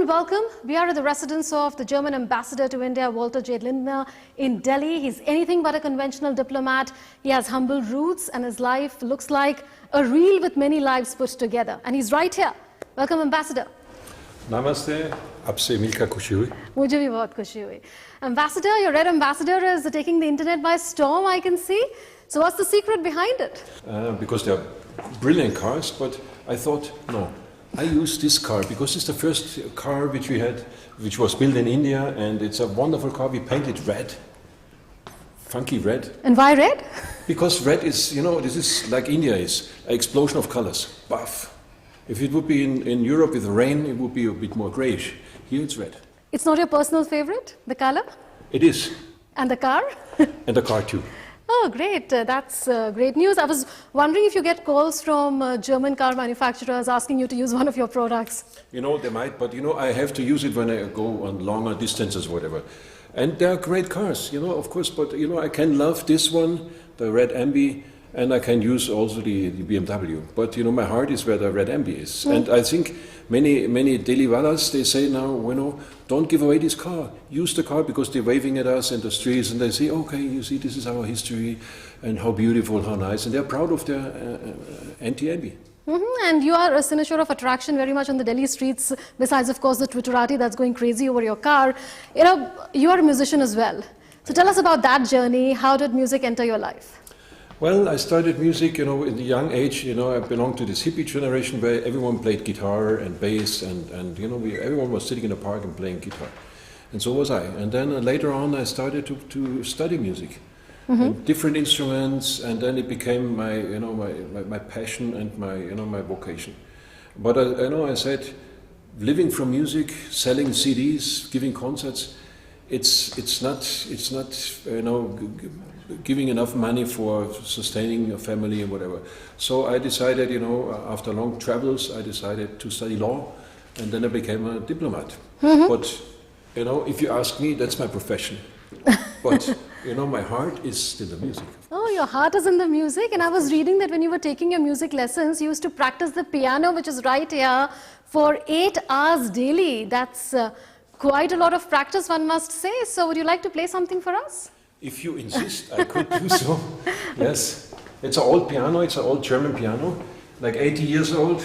welcome. We are at the residence of the German ambassador to India, Walter J. Lindner, in Delhi. He's anything but a conventional diplomat. He has humble roots and his life looks like a reel with many lives put together. And he's right here. Welcome, Ambassador. Namaste. आपसे मिलकर खुशी हुई. मुझे भी बहुत खुशी हुई. Ambassador, your red ambassador is taking the internet by storm, I can see. So what's the secret behind it? Because they're brilliant cars, but I thought, no, I use this car because it's the first car which we had, which was built in India, and it's a wonderful car. We painted red, funky red. And why red? Because red is, you know, this is like India is, an explosion of colors, buff. If it would be in Europe with rain, it would be a bit more grayish. Here it's red. It's not your personal favorite, the color? It is. And the car? And the car too. Oh, great. That's great news. I was wondering if you get calls from German car manufacturers asking you to use one of your products. You know, they might, but you know, I have to use it when I go on longer distances or whatever. And they are great cars, you know, of course, but you know, I can love this one, the red Ambi, and I can use also the BMW. But you know, my heart is where the red Ambi is. Mm. And I think many Delhiwalas, they say now, you know, don't give away this car. Use the car because they're waving at us in the streets and they say, okay, you see, this is our history and how beautiful, how nice. And they're proud of their anti-Ambi. Mm-hmm. And you are a cynosure of attraction very much on the Delhi streets, besides, of course, the Twitterati that's going crazy over your car. You know, you are a musician as well. So tell us about that journey. How did music enter your life? Well, I started music, you know, in the young age. You know, I belonged to this hippie generation where everyone played guitar and bass, and you know, everyone was sitting in a park and playing guitar, and so was I. And then later on, I started to study music, and different instruments, and then it became my, you know, my passion and my vocation. But I said, living from music, selling CDs, giving concerts, it's not you know, giving enough money for sustaining your family and whatever. So I decided, you know, after long travels, I decided to study law, and then I became a diplomat. But, you know, if you ask me, that's my profession. But, you know, my heart is still the music. Oh, your heart is in the music. And I was reading that when you were taking your music lessons, you used to practice the piano, which is right here, for 8 hours daily. That's quite a lot of practice, one must say. So would you like to play something for us? If you insist, I could do so. Yes. It's an old piano, it's an old German piano, like 80 years old,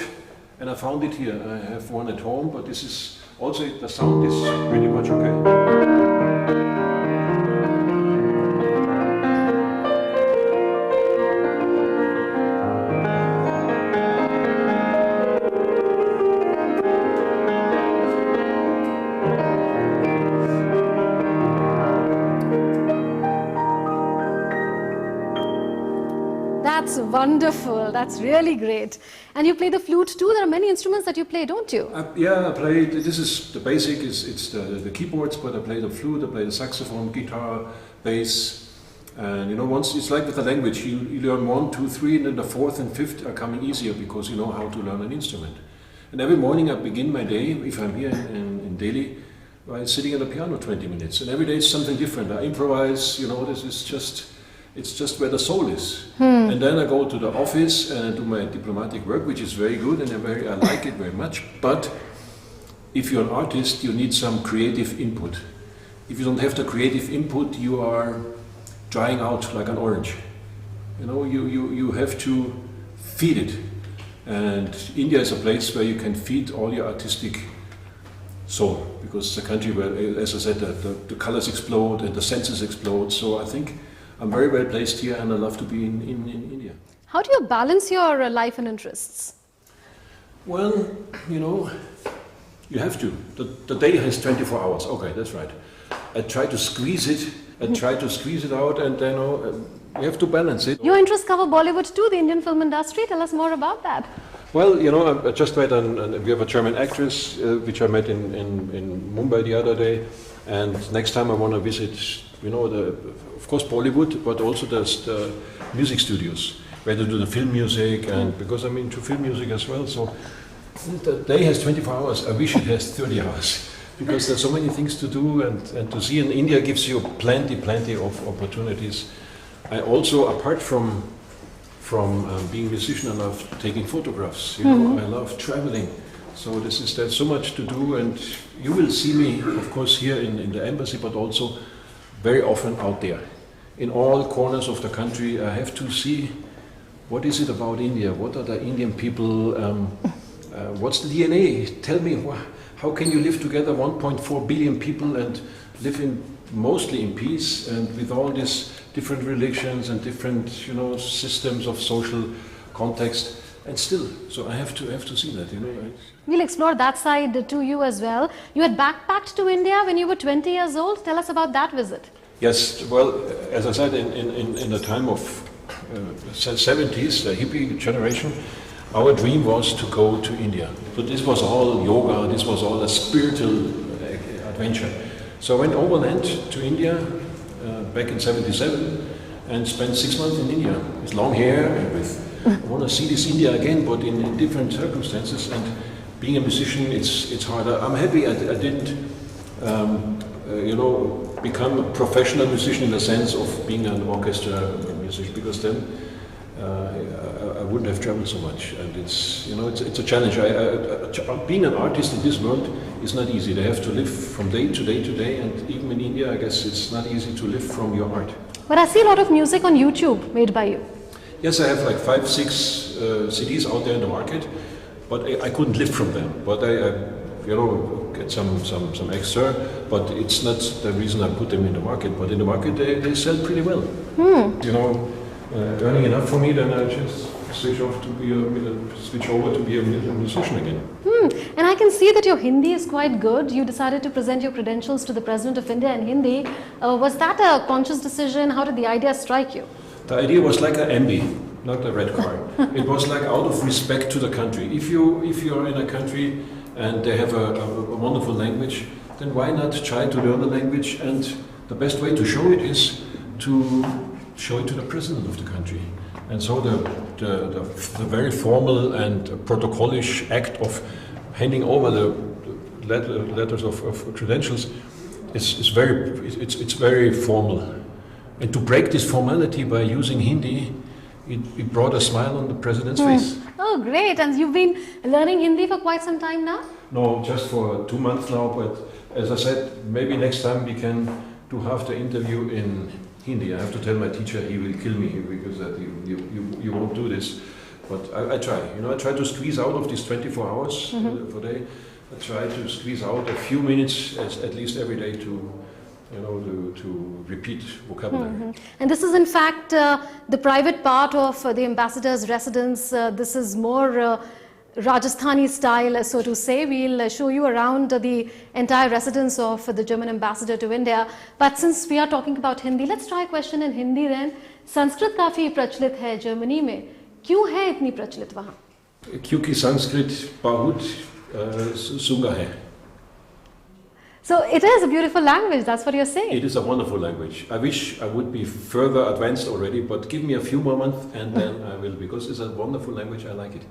and I found it here. I have one at home, but this is also, the sound is pretty much okay. That's wonderful. That's really great. And you play the flute too? There are many instruments that you play, don't you? Yeah, I play. This is the basic. It's the keyboards, but I play the flute, I play the saxophone, guitar, bass. And you know, once it's like with the language, you learn 1, 2, 3, and then the 4th and 5th are coming easier because you know how to learn an instrument. And every morning I begin my day, if I'm here in Delhi, by sitting at the piano 20 minutes. And every day it's something different. I improvise. You know, this is just. It's just where the soul is. And then I go to the office and do my diplomatic work, which is very good, and I like it very much. But if you're an artist, you need some creative input. If you don't have the creative input, you are drying out like an orange. You know, you have to feed it. And India is a place where you can feed all your artistic soul, because it's a country where, as I said, the colors explode and the senses explode. So I think I'm very well placed here, and I love to be in India. How do you balance your life and interests? Well, you know, you have to. The day has 24 hours. Okay, that's right. I try to squeeze it. Out, and you know, you have to balance it. Your interests cover Bollywood too, the Indian film industry. Tell us more about that. Well, you know, I just met we have a German actress, which I met in Mumbai the other day, and next time I want to visit, you know, of course Bollywood, but also the music studios where they do the film music, and because I'm into film music as well, so the day has 24 hours. I wish it has 30 hours because there's so many things to do and to see, and India gives you plenty of opportunities. I also, apart from being a musician, I love taking photographs. You know, I love traveling. So there's so much to do, and you will see me, of course, here in the embassy, but also very often out there. In all corners of the country, I have to see what is it about India, what are the Indian people, what's the DNA? Tell me, how can you live together, 1.4 billion people, and live mostly in peace, and with all these different religions and different, systems of social context, and still, so I have to see that, We'll explore that side to you as well. You had backpacked to India when you were 20 years old. Tell us about that visit. Yes, well, as I said, in the time of 70s, the hippie generation, our dream was to go to India. So this was all yoga, this was all a spiritual adventure. So I went overland to India back in 77 and spent 6 months in India with long hair and I want to see this India again, but in different circumstances. And being a musician, it's harder. I'm happy I didn't, become a professional musician in the sense of being an orchestra musician, because then I wouldn't have traveled so much. And it's a challenge. Being an artist in this world is not easy. They have to live from day to day to day, and even in India, I guess it's not easy to live from your art. But I see a lot of music on YouTube made by you. Yes, I have like 5, 6 CDs out there in the market, but I couldn't live from them. But I get some extra, but it's not the reason I put them in the market. But in the market, they sell pretty well. Earning enough for me, then I just switch over to be a musician again. And I can see that your Hindi is quite good. You decided to present your credentials to the President of India in Hindi. Was that a conscious decision? How did the idea strike you? The idea was like an MB, not a red card. It was like out of respect to the country. If you're in a country and they have a wonderful language, then why not try to learn the language? And the best way to show it is to show it to the president of the country. And so the very formal and protocolish act of handing over the letters of credentials is very formal. And to break this formality by using Hindi, it brought a smile on the president's face. Oh, great. And you've been learning Hindi for quite some time now? No, just for 2 months now. But as I said, maybe next time we can do half the interview in Hindi. I have to tell my teacher he will kill me because you won't do this. But I try. I try to squeeze out of these 24 hours per day. I try to squeeze out a few minutes at least every day to repeat vocabulary. And this is in fact the private part of the ambassador's residence. This is more Rajasthani style, so to say. We'll show you around the entire residence of the German ambassador to India. But since we are talking about Hindi, let's try a question in Hindi then. Sanskrit काफी प्रचलित है Germany में. क्यों है इतनी प्रचलित वहाँ? क्योंकि संस्कृत बहुत सुंदर है. So it is a beautiful language, that's what you're saying. It is a wonderful language. I wish I would be further advanced already, but give me a few more months and then I will, because it's a wonderful language, I like it.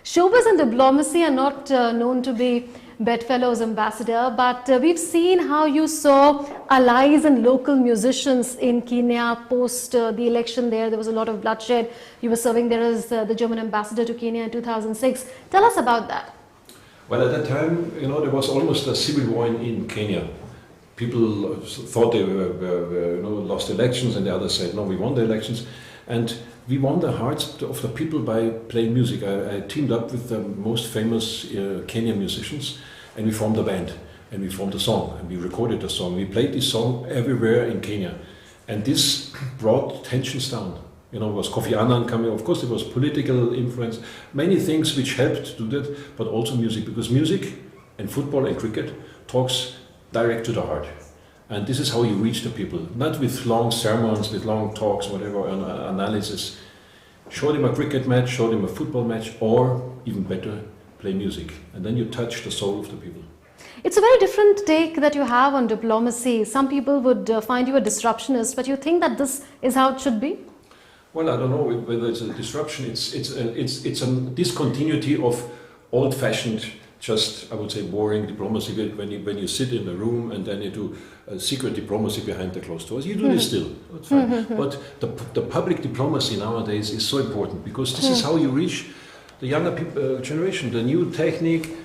Showbiz and diplomacy are not known to be bedfellows, ambassador, but we've seen how you saw allies and local musicians in Kenya post the election there. There was a lot of bloodshed. You were serving there as the German ambassador to Kenya in 2006. Tell us about that. Well, at that time, there was almost a civil war in Kenya. People thought they lost elections, and the others said, no, we won the elections. And we won the hearts of the people by playing music. I teamed up with the most famous Kenyan musicians, and we formed a band, and we formed a song, and we recorded a song. We played this song everywhere in Kenya. And this brought tensions down. It was Kofi Annan coming. Of course, there was political influence, many things which helped do that, but also music, because music and football and cricket talks direct to the heart. And this is how you reach the people, not with long sermons, with long talks, whatever, analysis. Show them a cricket match, show them a football match, or even better, play music. And then you touch the soul of the people. It's a very different take that you have on diplomacy. Some people would find you a disruptionist, but you think that this is how it should be? Well, I don't know whether it's a disruption. It's a discontinuity of old-fashioned, just I would say boring diplomacy. When you sit in a room and then you do secret diplomacy behind the closed doors, you do this still. That's fine. But the public diplomacy nowadays is so important, because this is how you reach the younger generation. The new technique,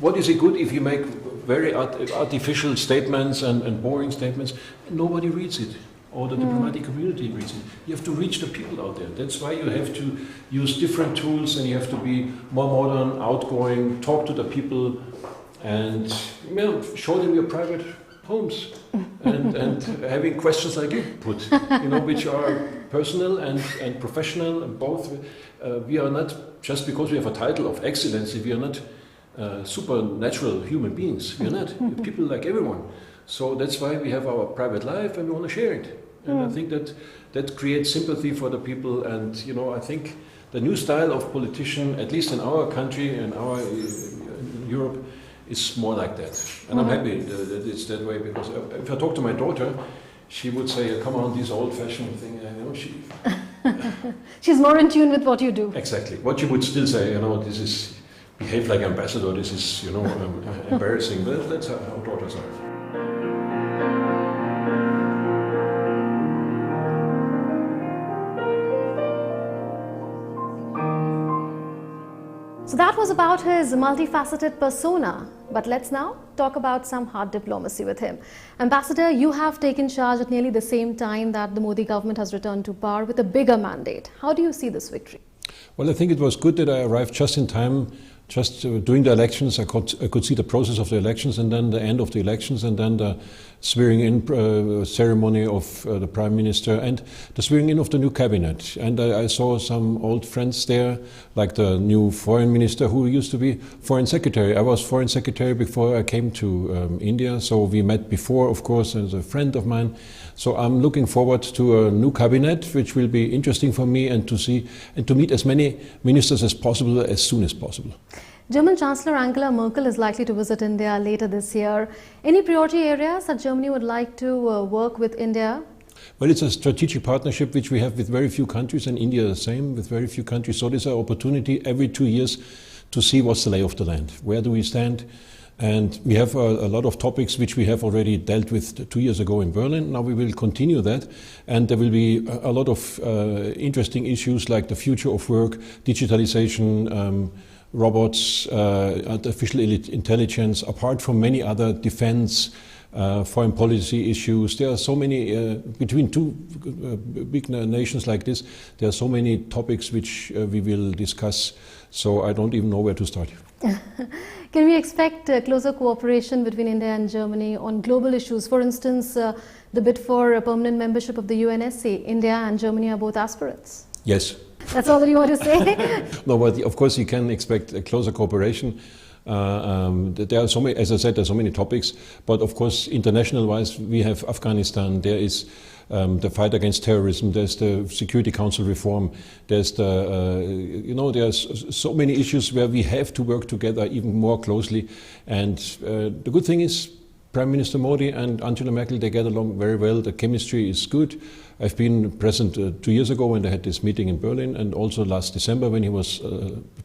what is it good if you make very artificial statements and boring statements? Nobody reads it, or the diplomatic community reads it. You have to reach the people out there. That's why you have to use different tools, and you have to be more modern, outgoing, talk to the people, and show them your private homes, and having questions like you put, which are personal and professional, and both. We are not, just because we have a title of excellency, we are not supernatural human beings. We are not. We're people like everyone. So that's why we have our private life, and we want to share it. And I think that creates sympathy for the people. And I think the new style of politician, at least in our country and our Europe, is more like that. And I'm happy that it's that way, because if I talk to my daughter, she would say, "Come on, this old-fashioned thing." She's more in tune with what you do. Exactly. What you would still say, this is behave like ambassador. This is, embarrassing. But that's how daughters are. So that was about his multifaceted persona. But let's now talk about some hard diplomacy with him. Ambassador, you have taken charge at nearly the same time that the Modi government has returned to power with a bigger mandate. How do you see this victory? Well, I think it was good that I arrived just in time. Just during the elections, I could see the process of the elections, and then the end of the elections, and then the swearing-in ceremony of the Prime Minister, and the swearing-in of the new cabinet. And I saw some old friends there, like the new Foreign Minister, who used to be Foreign Secretary. I was Foreign Secretary before I came to India, so we met before, of course, as a friend of mine. So I'm looking forward to a new cabinet, which will be interesting for me, and to see and to meet as many ministers as possible, as soon as possible. German Chancellor Angela Merkel is likely to visit India later this year. Any priority areas that Germany would like to work with India? Well, it's a strategic partnership which we have with very few countries, and India the same, with very few countries. So there's an opportunity every 2 years to see what's the lay of the land. Where do we stand? And we have a lot of topics which we have already dealt with 2 years ago in Berlin. Now we will continue that, and there will be a lot of interesting issues like the future of work, digitalization, robots, artificial intelligence, apart from many other defense, foreign policy issues. There are so many, between two big nations like this, there are so many topics which we will discuss, so I don't even know where to start. Can we expect closer cooperation between India and Germany on global issues? For instance, the bid for a permanent membership of the Unsc. India and Germany are both aspirants. Yes. That's all that you want to say? No, but of course you can expect a closer cooperation. There are so many, as I said, there are so many topics, but of course international-wise we have Afghanistan, there is the fight against terrorism, there's the Security Council reform, there's the, there's so many issues where we have to work together even more closely. And the good thing is Prime Minister Modi and Angela Merkel, they get along very well, the chemistry is good. I've been present 2 years ago when they had this meeting in Berlin, and also last December when he was,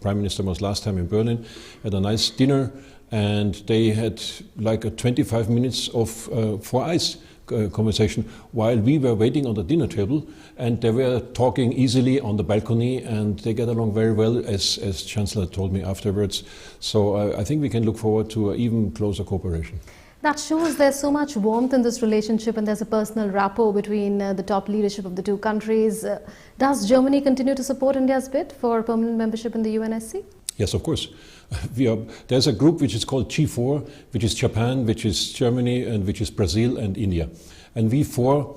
Prime Minister was last time in Berlin, had a nice dinner, and they had like a 25 minutes of four eyes conversation while we were waiting on the dinner table, and they were talking easily on the balcony, and they get along very well, as Chancellor told me afterwards. So I think we can look forward to even closer cooperation. That shows there's so much warmth in this relationship, and there's a personal rapport between the top leadership of the two countries. Does Germany continue to support India's bid for permanent membership in the UNSC? Yes, of course. There's a group which is called G4, which is Japan, which is Germany, and which is Brazil and India. And we four,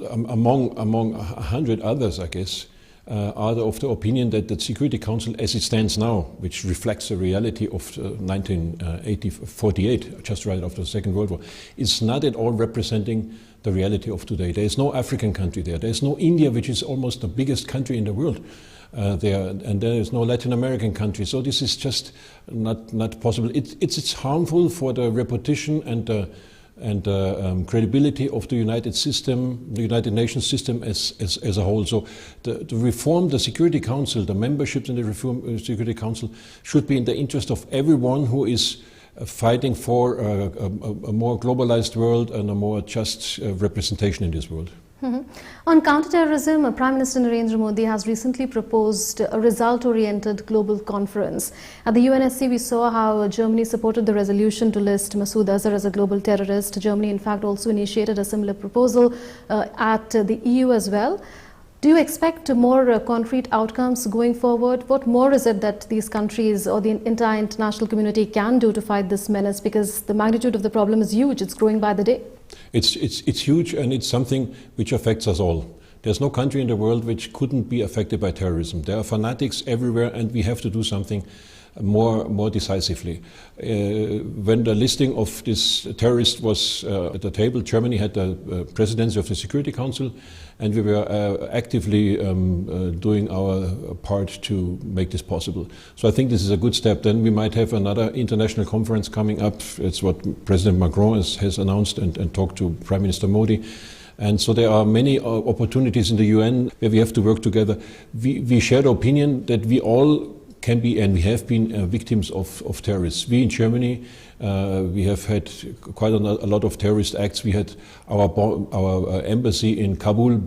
among 100 others, I guess, are of the opinion that the Security Council, as it stands now, which reflects the reality of 1948, just right after the Second World War, is not at all representing the reality of today. There is no African country there. There is no India, which is almost the biggest country in the world there, and there is no Latin American country. So this is just not possible. It's harmful for the reputation and credibility of the United Nations system as a whole. So to reform the Security Council, the memberships in the Security Council should be in the interest of everyone who is fighting for a more globalized world and a more just representation in this world. On counterterrorism, Prime Minister Narendra Modi has recently proposed a result-oriented global conference. At the Unsc, we saw how Germany supported the resolution to list Masood Azhar as a global terrorist. Germany, in fact, also initiated a similar proposal at the EU as well. Do you expect more concrete outcomes going forward? What more is it that these countries or the entire international community can do to fight this menace? Because the magnitude of the problem is huge. It's growing by the day. It's huge, and it's something which affects us all. There's no country in the world which couldn't be affected by terrorism. There are fanatics everywhere, and we have to do something more decisively. When the listing of this terrorist was at the table, Germany had the presidency of the Security Council, and we were actively doing our part to make this possible. So I think this is a good step. Then we might have another international conference coming up. It's what President Macron has announced and talked to Prime Minister Modi. And so there are many opportunities in the UN where we have to work together. We share the opinion that we all can be, and we have been, victims of terrorists. We in Germany, we have had quite a lot of terrorist acts. We had our embassy in Kabul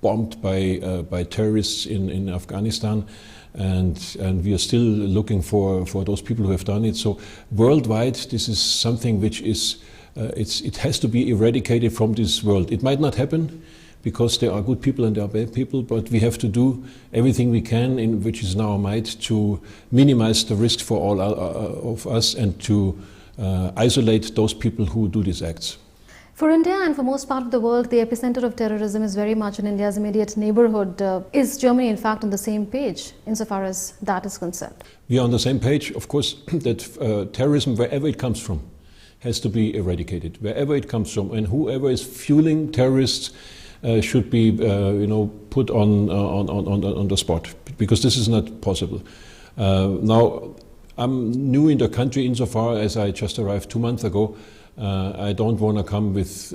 bombed by terrorists in Afghanistan, and we are still looking for those people who have done it. So worldwide, this is something which is it has to be eradicated from this world. It might not happen, because there are good people and there are bad people, but we have to do everything we can, which is in our might, to minimize the risk for all of us and to isolate those people who do these acts. For India and for most part of the world, the epicenter of terrorism is very much in India's immediate neighborhood. Is Germany, in fact, on the same page insofar as that is concerned? We are on the same page, of course, that terrorism, wherever it comes from, has to be eradicated. Wherever it comes from, and whoever is fueling terrorists should be, put on the spot, because this is not possible. Now, I'm new in the country insofar as I just arrived 2 months ago. I don't want to come with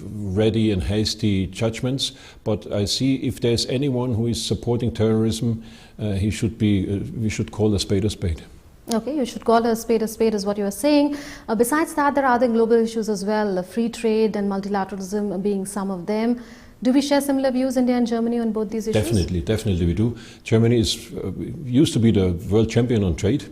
ready and hasty judgments, but I see if there's anyone who is supporting terrorism, we should call a spade a spade. Okay, you should call a spade is what you are saying. Besides that, there are other global issues as well, free trade and multilateralism being some of them. Do we share similar views, India and Germany, on both these issues? Definitely we do. Germany used to be the world champion on trade.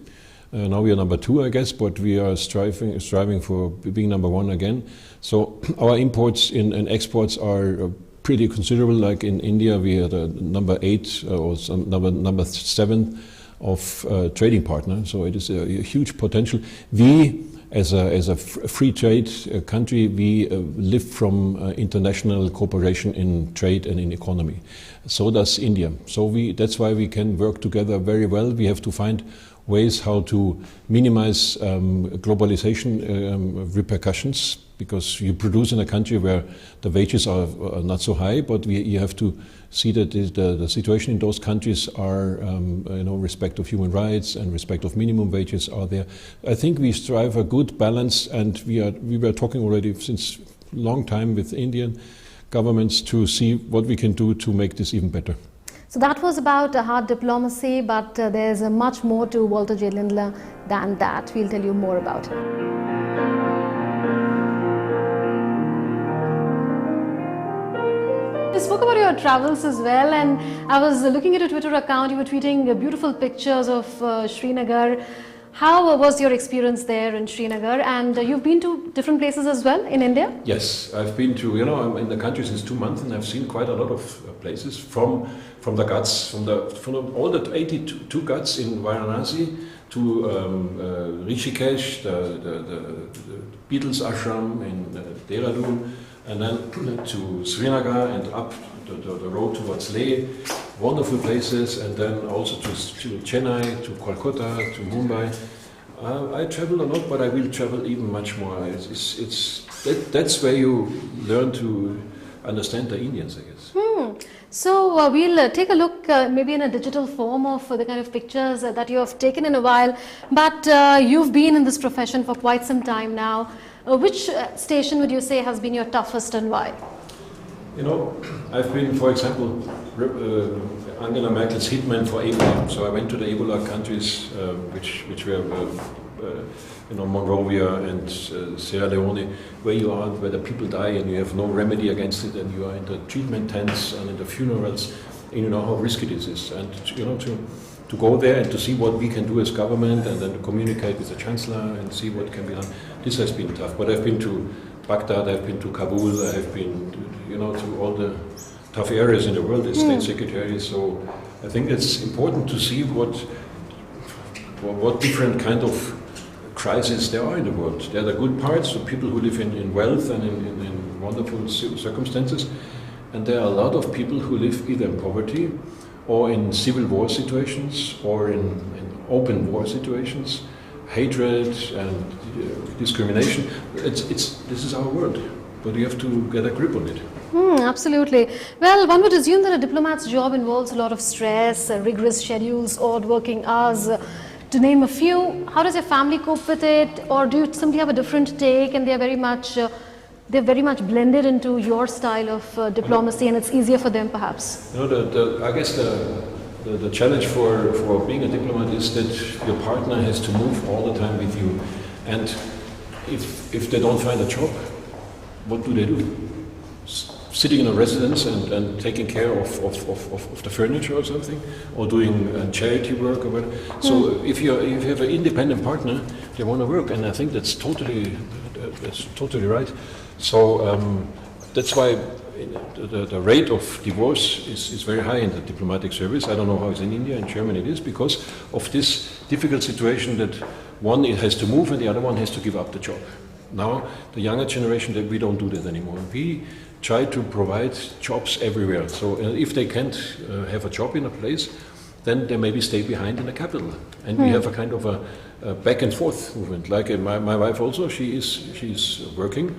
Now we are number 2, I guess, but we are striving for being number 1 again. So our imports and exports are pretty considerable. Like in India, we are the number 8 or number 7 of trading partner. So it is a huge potential. We, as a free trade country, we live from international cooperation in trade and in economy. So does India. So that's why we can work together very well. We have to find ways how to minimize globalization repercussions, because you produce in a country where the wages are not so high, but you have to see that the situation in those countries are, respect of human rights and respect of minimum wages are there. I think we strive a good balance, and we were talking already since long time with Indian governments to see what we can do to make this even better. So that was about hard diplomacy, but there's much more to Walter J. Lindner than that. We'll tell you more about it. You spoke about your travels as well, and I was looking at your Twitter account. You were tweeting beautiful pictures of Srinagar. How was your experience there in Srinagar? And you've been to different places as well in India? Yes, I've been to, I'm in the country since 2 months, and I've seen quite a lot of places from the Ghats, from all the 82 Ghats in Varanasi to Rishikesh, the Beatles ashram in Dehradun, and then to Srinagar and up the road towards Leh. Wonderful places, and then also to Chennai, to Kolkata, to Mumbai. I travel a lot, but I will travel even much more. That's where you learn to understand the Indians, I guess. So we'll take a look maybe in a digital form of the kind of pictures that you have taken in a while, but you've been in this profession for quite some time now. Which station would you say has been your toughest, and why? I've been, for example, Angela Merkel's hitman for Ebola. So I went to the Ebola countries, which were Monrovia and Sierra Leone, where you are, where the people die and you have no remedy against it, and you are in the treatment tents and in the funerals, and you know how risky this is. And to go there and to see what we can do as government, and then to communicate with the Chancellor and see what can be done, this has been tough. But I've been to Baghdad, I've been to Kabul, I've been to all the tough areas in the world as State Secretary, so I think it's important to see what different kind of crises there are in the world. There are the good parts, the people who live in wealth and in wonderful circumstances, and there are a lot of people who live either in poverty or in civil war situations or in open war situations, hatred and discrimination. This is our world, but you have to get a grip on it. Absolutely. Well, one would assume that a diplomat's job involves a lot of stress, rigorous schedules, odd working hours, to name a few. How does your family cope with it, or do you simply have a different take and they're very much blended into your style of diplomacy, and it's easier for them perhaps? I guess the challenge for being a diplomat is that your partner has to move all the time with you, and if they don't find a job, what do they do? Sitting in a residence and taking care of the furniture or something, or doing charity work or whatever. So if you have an independent partner, they want to work, and I think that's totally right. So that's why the rate of divorce is very high in the diplomatic service. I don't know how it's in India. In Germany it is, because of this difficult situation that one has to move and the other one has to give up the job. Now the younger generation, that we don't do that anymore. We try to provide jobs everywhere. So if they can't have a job in a place, then they maybe stay behind in the capital. And we have a kind of a back and forth movement. Like my wife also, she's working,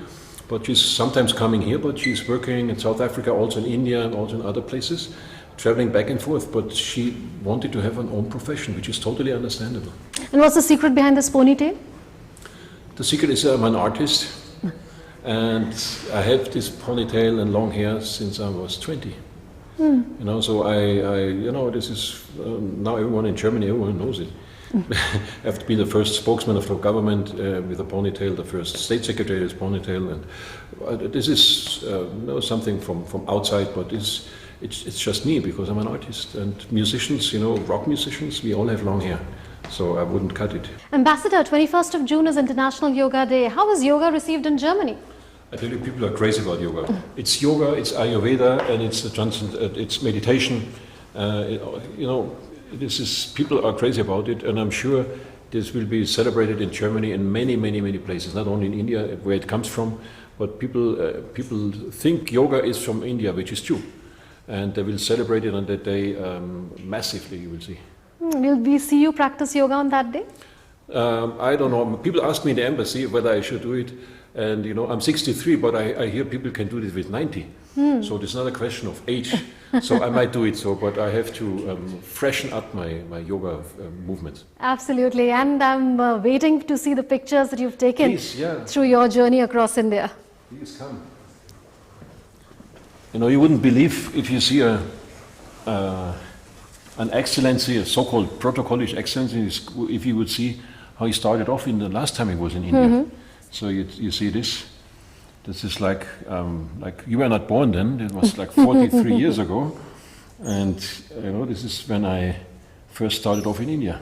but she's sometimes coming here, but she's working in South Africa, also in India and also in other places, traveling back and forth. But she wanted to have an own profession, which is totally understandable. And what's the secret behind this ponytail? The secret is I'm an artist. And I have this ponytail and long hair since I was 20. So this is now everyone in Germany, everyone knows it. I've been the first spokesman of the government with a ponytail, the first state secretary with ponytail, and this is something from outside, but it's just me, because I'm an artist. And musicians, rock musicians, we all have long hair. So I wouldn't cut it. Ambassador, 21st of June is International Yoga Day. How is yoga received in Germany? I tell you, people are crazy about yoga. It's yoga, it's Ayurveda, and it's meditation. People are crazy about it, and I'm sure this will be celebrated in Germany and many, many, many places. Not only in India, where it comes from, but people think yoga is from India, which is true, and they will celebrate it on that day massively. You will see. Will we see you practice yoga on that day? I don't know. People ask me in the embassy whether I should do it. And I'm 63, but I hear people can do this with 90. So it's not a question of age. So I might do it. But I have to freshen up my yoga movements. Absolutely, and I'm waiting to see the pictures that you've taken through your journey across India. Please come. You wouldn't believe if you see an excellency, a so-called protocolish excellency, if you would see how he started off in the last time he was in India. So you see this. This is like you were not born then. It was like 43 years ago, and this is when I first started off in India.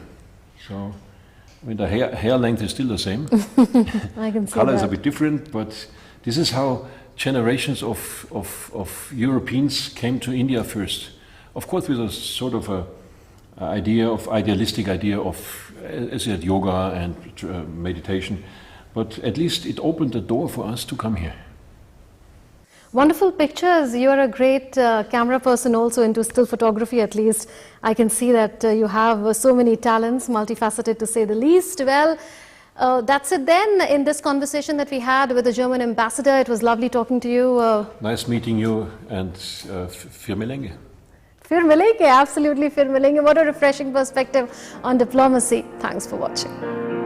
So the hair length is still the same. I can see Color is that. a bit different, but this is how generations of Europeans came to India first. Of course, with a sort of idealistic idea of, as you said, yoga and meditation. But at least it opened the door for us to come here. Wonderful pictures. You're a great camera person, also into still photography at least. I can see that you have so many talents, multifaceted to say the least. Well, that's it then in this conversation that we had with the German ambassador. It was lovely talking to you. Nice meeting you, and für Melenge. Fir milenge, absolutely fir milenge. What a refreshing perspective on diplomacy. Thanks for watching.